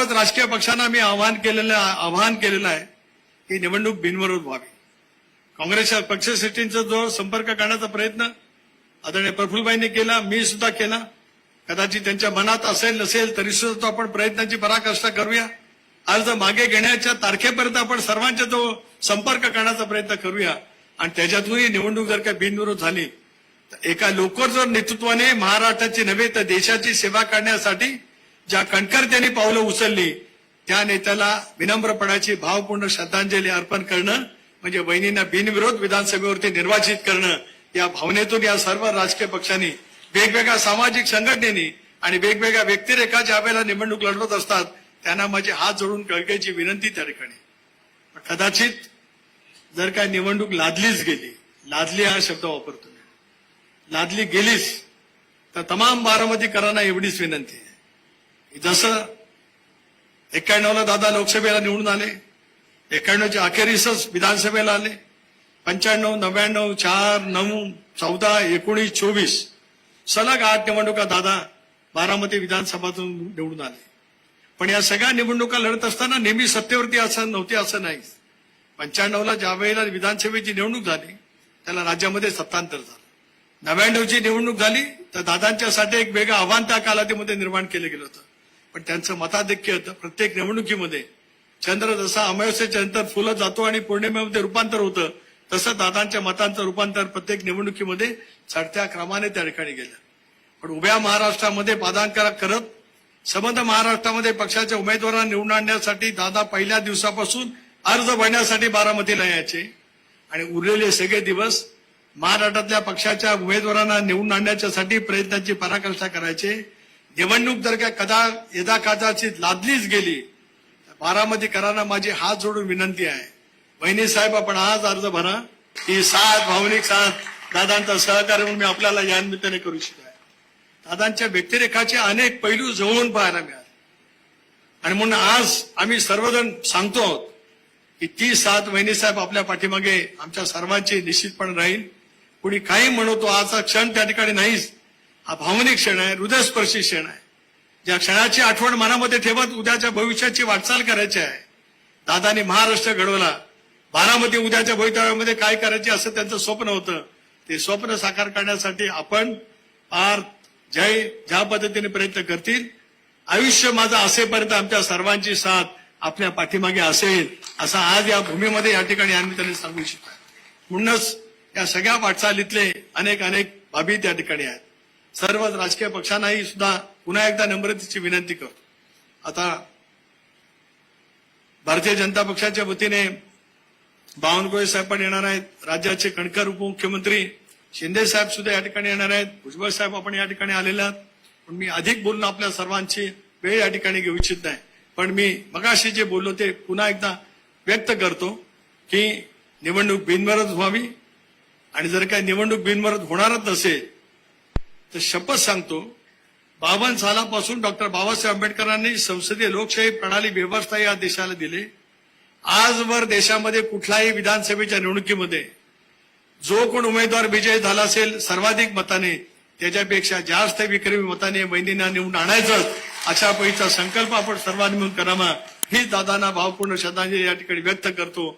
सर्वच राजकीय पक्षांना मी आवाहन केलेलं आहे की निवडणूक बिनविरोध व्हावी. काँग्रेसच्या पक्षश्रेष्ठींचा जो संपर्क करण्याचा प्रयत्न आदरणीय प्रफुल्लभाईंनी केला, मी सुद्धा केला. कदाचित त्यांच्या मनात असेल नसेल तरी सुद्धा आपण प्रयत्नांची पराकाष्ठा करूया. अर्ज मागे घेण्याच्या तारखेपर्यंत आपण सर्वांचा जो संपर्क करण्याचा प्रयत्न करूया आणि त्याच्यातूनही निवडणूक जर का बिनविरोध झाली तर एका लोकजर नेतृत्वाने महाराष्ट्राची नव्हे तर देशाची सेवा करण्यासाठी ज्या कणखरतेने पावलं उचलली त्या नेत्याला विनम्रपणाची भावपूर्ण श्रद्धांजली अर्पण करणं म्हणजे बहिणींना बिनविरोध विधानसभेवरती निर्वाचित करणं. या भावनेतून या सर्व राजकीय पक्षांनी वेगवेगळ्या सामाजिक संघटनेनी आणि वेगवेगळ्या व्यक्तिरेखा ज्या वेळेला निवडणूक लढवत असतात त्यांना माझे हात जोडून कळकळीची विनंती त्या ठिकाणी. कदाचित जर काय निवडणूक लादलीच गेली, लादली हा शब्द वापरतो, लादली गेलीच तर तमाम बारामतीकरांना एवढीच विनंती आहे. जसं 91ला दादा लोकसभेला निवडून आले, 91च्या अखेरीसच विधानसभेला आले, 95, 99, 4, 9, 14, 19, 24 सलग 8 निवडणुका दादा बारामती विधानसभातून निवडून आले. पण या सगळ्या निवडणुका लढत असताना नेहमी सत्तेवरती असं नव्हते असं नाही. 95ला ज्या वेळेला विधानसभेची निवडणूक झाली त्याला राज्यामध्ये सत्तांतर झालं. 99ची निवडणूक झाली तर दादांच्यासाठी एक वेगळं आव्हान त्या कालावधीमध्ये निर्माण केलं गेलं होतं. पण त्यांचं मताधिक्य होतं. प्रत्येक निवडणुकीमध्ये चंद्र जसा अमावस्येच्या नंतर फुलत जातो आणि पौर्णिमेमध्ये रूपांतर होतं तसं दादांच्या मतांचं रूपांतर प्रत्येक निवडणुकीमध्ये चढत्या क्रमाने त्या ठिकाणी गेलं. पण उभ्या महाराष्ट्रामध्ये पादांकन करत संबंध महाराष्ट्रामध्ये पक्षाच्या उमेदवारांना निवडून आणण्यासाठी दादा पहिल्या दिवसापासून अर्ज भरण्यासाठी बारामतीला यायचे आणि उरलेले सगळे दिवस महाराष्ट्रातल्या पक्षाच्या उमेदवारांना निवडून आणण्यासाठी प्रयत्नांची पराकाष्ठा करायचे. निवडणूक जर का यदा कदाचित लादलीच गेली बारामतीकरांना माझी हात जोडून विनंती आहे, बहिणी साहेब आपण आज अर्ज भरा. ही साथ भावनिक साथ दादांचा सहकार्य म्हणून मी आपल्याला या निमित्ताने करू इच्छितो आहे. दादांच्या व्यक्तिरेखाचे अनेक पैलू जवळून पाहायला मिळाले आणि म्हणून आज आम्ही सर्वजण सांगतो की ती साथ बहिणी साहेब आपल्या पाठीमागे आमच्या सर्वांची निश्चितपणे राहील. कुणी काही म्हणतो आजचा क्षण त्या ठिकाणी नाहीच. हा भावनिक क्षण आहे, हृदयस्पर्शी क्षण आहे. ज्या क्षणाची आठवण मनामध्ये ठेवत उद्याच्या भविष्याची वाटचाल करायची आहे. दादांनी महाराष्ट्र घडवला, बारामती उद्याच्या भवितव्यामध्ये काय करायचे असं त्यांचं स्वप्न होतं. ते स्वप्न साकार करण्यासाठी आपण ज्या पद्धतीने प्रयत्न करतील आयुष्य माझं असेपर्यंत आमच्या सर्वांची साथ आपल्या पाठीमागे असेल असं आज या भूमीमध्ये या ठिकाणी आम्ही त्यांनी सांगू इच्छितो. म्हणूनच या सगळ्या वाटचालीतले अनेक बाबी त्या ठिकाणी आहेत. सर्व राजकीय पक्षांनाही सुद्धा पुन्हा एकदा नम्रतेची विनंती करतो. आता भारतीय जनता पक्षाच्या वतीने बावनकुळे साहेब पण येणार आहेत, राज्याचे कणखर उपमुख्यमंत्री शिंदे साहेब सुद्धा या ठिकाणी येणार आहेत, भुजबळ साहेब आपण या ठिकाणी आलेले आहात. पण मी अधिक बोलणं आपल्या सर्वांची वेळ या ठिकाणी घेऊ इच्छित नाही. पण मी मगाशी जे बोललो ते पुन्हा एकदा व्यक्त करतो की निवडणूक बिनविरोध व्हावी आणि जर काही निवडणूक बिनविरोध होणारच नसेल तर शपथ सांगतो 52 सालापासून डॉक्टर बाबासाहेब आंबेडकरांनी संसदीय लोकशाही प्रणाली व्यवस्था या देशाला दिली. आजवर देशामध्ये कुठल्याही विधानसभेच्या निवडणुकीमध्ये जो कोण उमेदवार विजयी झाला असेल सर्वाधिक मताने त्याच्यापेक्षा जास्त विक्रमी मताने बहिणींना निवडून आणायचं अशा पैसा संकल्प आपण सर्वांनी मिळून करावा ही दादांना भावपूर्ण श्रद्धांजली या ठिकाणी व्यक्त करतो.